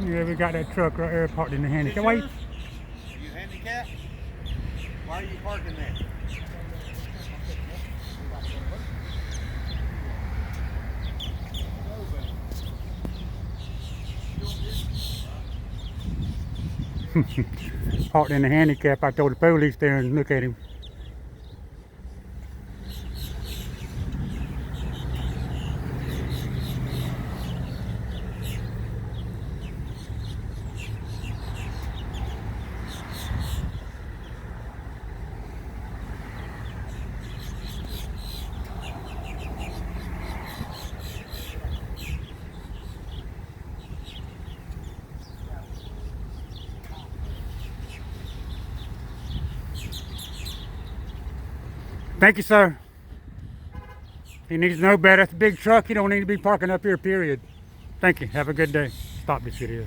Yeah, we got that truck right there parked in the handicap. Are you handicapped? Why are you parking there? Parked in the handicap. I told the police there and look at him. Thank you, sir. He needs to know better. That's a big truck. He don't need to be parking up here, period. Thank you. Have a good day. Stop this video.